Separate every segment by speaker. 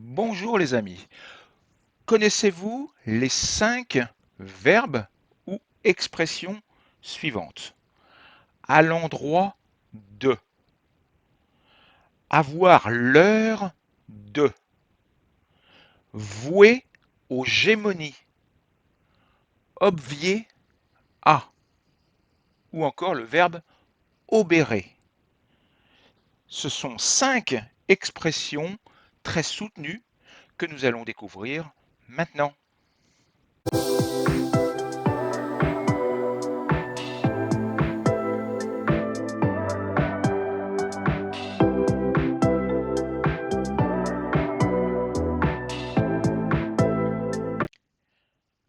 Speaker 1: Bonjour les amis. Connaissez-vous les 5 verbes ou expressions suivantes? À l'endroit de, avoir l'heure de, vouer aux gémonies, obvier à, ou encore le verbe obérer. Ce sont 5 expressions très soutenues que nous allons découvrir maintenant.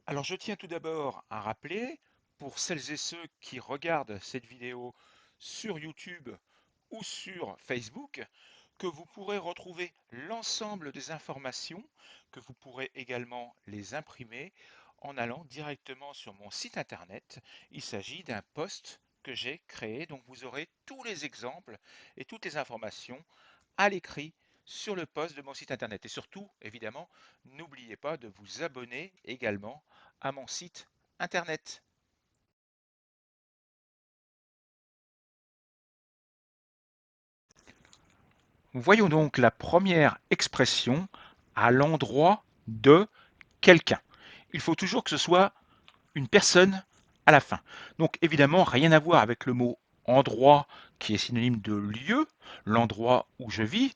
Speaker 1: Alors je tiens tout d'abord à rappeler, pour celles et ceux qui regardent cette vidéo sur YouTube ou sur Facebook, que vous pourrez retrouver l'ensemble des informations, que vous pourrez également les imprimer en allant directement sur mon site internet. Il s'agit d'un post que j'ai créé, donc vous aurez tous les exemples et toutes les informations à l'écrit sur le post de mon site internet. Et surtout, évidemment, n'oubliez pas de vous abonner également à mon site internet. Voyons donc la première expression à l'endroit de quelqu'un. Il faut toujours que ce soit une personne à la fin. Donc évidemment, rien à voir avec le mot endroit qui est synonyme de lieu, l'endroit où je vis,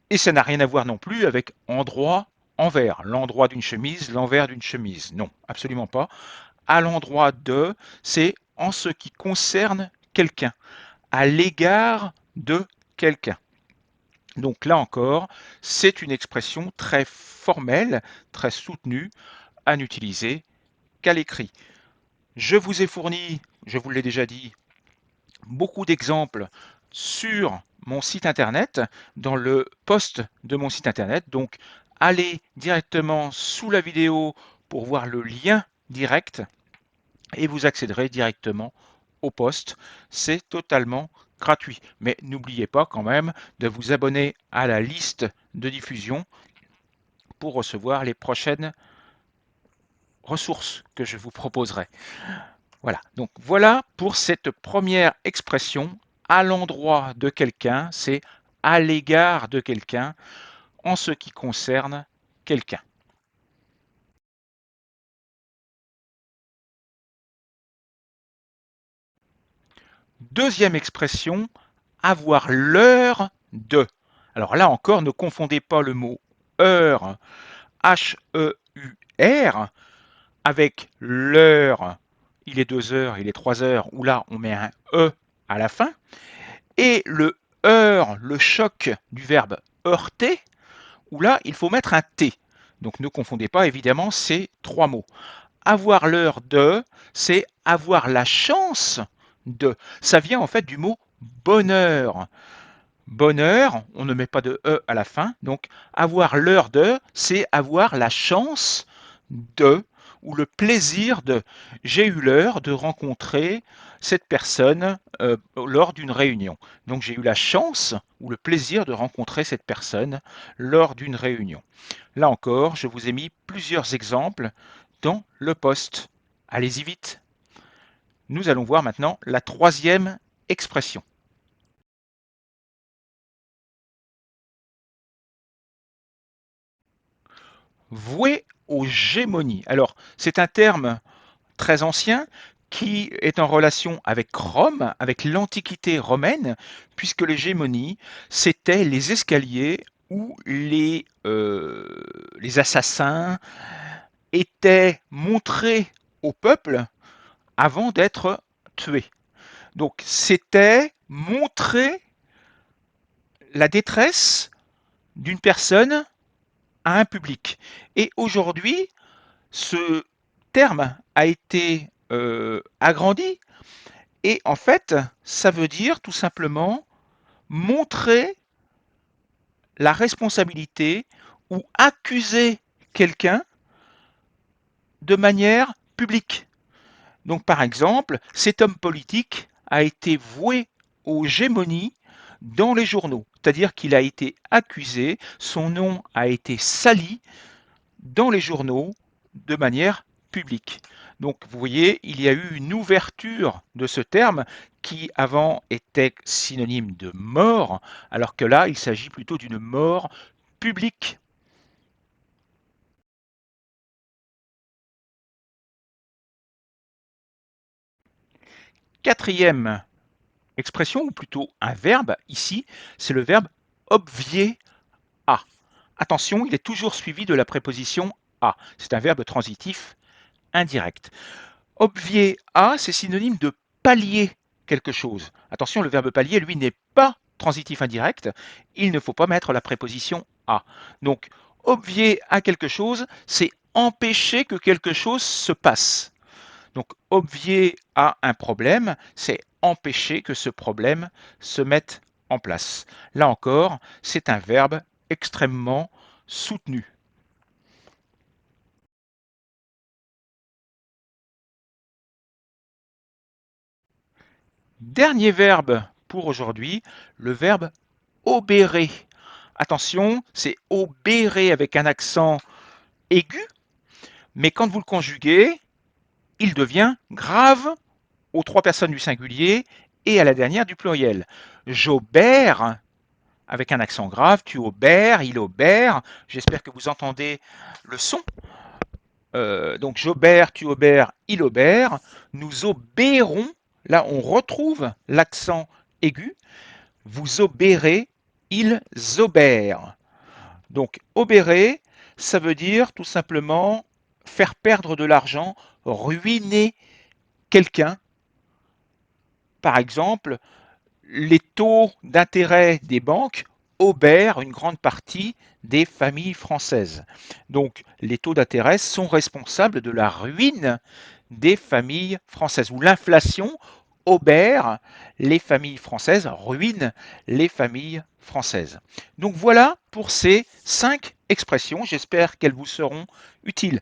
Speaker 1: et ça n'a rien à voir non plus avec endroit, envers, l'endroit d'une chemise, l'envers d'une chemise. Non, absolument pas. À l'endroit de, c'est en ce qui concerne quelqu'un, à l'égard de quelqu'un. Donc là encore, c'est une expression très formelle, très soutenue, à n'utiliser qu'à l'écrit. Je vous ai fourni, je vous l'ai déjà dit, beaucoup d'exemples sur mon site internet, dans le post de mon site internet. Donc allez directement sous la vidéo pour voir le lien direct et vous accéderez directement au post. C'est totalement gratuit. Mais n'oubliez pas quand même de vous abonner à la liste de diffusion pour recevoir les prochaines ressources que je vous proposerai. Voilà, donc voilà pour cette première expression à l'endroit de quelqu'un, c'est à l'égard de quelqu'un en ce qui concerne quelqu'un. Deuxième expression, avoir l'heure de. Alors là encore, ne confondez pas le mot heure, H-E-U-R, avec l'heure, il est 2 heures, il est 3 heures, où là on met un E à la fin, et le heure, le choc du verbe heurter, où là il faut mettre un T. Donc ne confondez pas évidemment ces 3 mots. Avoir l'heure de, c'est avoir la chance de. Ça vient en fait du mot bonheur. Bonheur, on ne met pas de E à la fin, donc avoir l'heure de, c'est avoir la chance de, ou le plaisir de. J'ai eu l'heure de rencontrer cette personne lors d'une réunion. Donc j'ai eu la chance ou le plaisir de rencontrer cette personne lors d'une réunion. Là encore, je vous ai mis plusieurs exemples dans le post. Allez-y vite. Nous allons voir maintenant la troisième expression. Voué aux gémonies. Alors, c'est un terme très ancien qui est en relation avec Rome, avec l'Antiquité romaine, puisque les gémonies, c'était les escaliers où les assassins étaient montrés au peuple avant d'être tués. Donc, c'était montrer la détresse d'une personne à un public. Et aujourd'hui, ce terme a été agrandi et en fait, ça veut dire tout simplement montrer la responsabilité ou accuser quelqu'un de manière publique. Donc par exemple, cet homme politique a été voué aux gémonies dans les journaux. c'est-à-dire qu'il a été accusé, son nom a été sali dans les journaux de manière publique. Donc vous voyez, il y a eu une ouverture de ce terme qui avant était synonyme de mort, alors que là, il s'agit plutôt d'une mort publique. Quatrième expression, ou plutôt un verbe, ici, c'est le verbe obvier à. Attention, il est toujours suivi de la préposition à. C'est un verbe transitif indirect. Obvier à, c'est synonyme de pallier quelque chose. Attention, le verbe pallier, lui, n'est pas transitif indirect. Il ne faut pas mettre la préposition à. Donc, obvier à quelque chose, c'est empêcher que quelque chose se passe. Donc, obvier à un problème, c'est empêcher que ce problème se mette en place. Là encore, c'est un verbe extrêmement soutenu. Dernier verbe pour aujourd'hui, le verbe obérer. Attention, c'est obérer avec un accent aigu, mais quand vous le conjuguez, il devient grave aux trois personnes du singulier et à la dernière du pluriel. J'obère avec un accent grave, tu obères, il obère. J'espère que vous entendez le son. Donc j'obère, tu obères, il obère. Nous obérons. Là, on retrouve l'accent aigu. Vous obérez, ils obèrent. Donc obérer, ça veut dire tout simplement faire perdre de l'argent, ruiner quelqu'un. Par exemple, les taux d'intérêt des banques obèrent une grande partie des familles françaises. Donc les taux d'intérêt sont responsables de la ruine des familles françaises, ou l'inflation obère les familles françaises, ruine les familles françaises. Donc voilà pour ces 5 expressions, j'espère qu'elles vous seront utiles.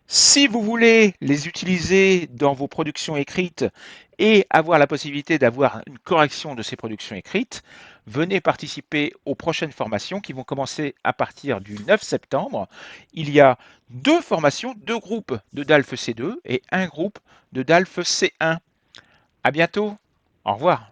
Speaker 1: Si vous voulez les utiliser dans vos productions écrites et avoir la possibilité d'avoir une correction de ces productions écrites, venez participer aux prochaines formations qui vont commencer à partir du 9 septembre. Il y a 2 formations, 2 groupes de DALF C2 et un groupe de DALF C1. À bientôt. Au revoir.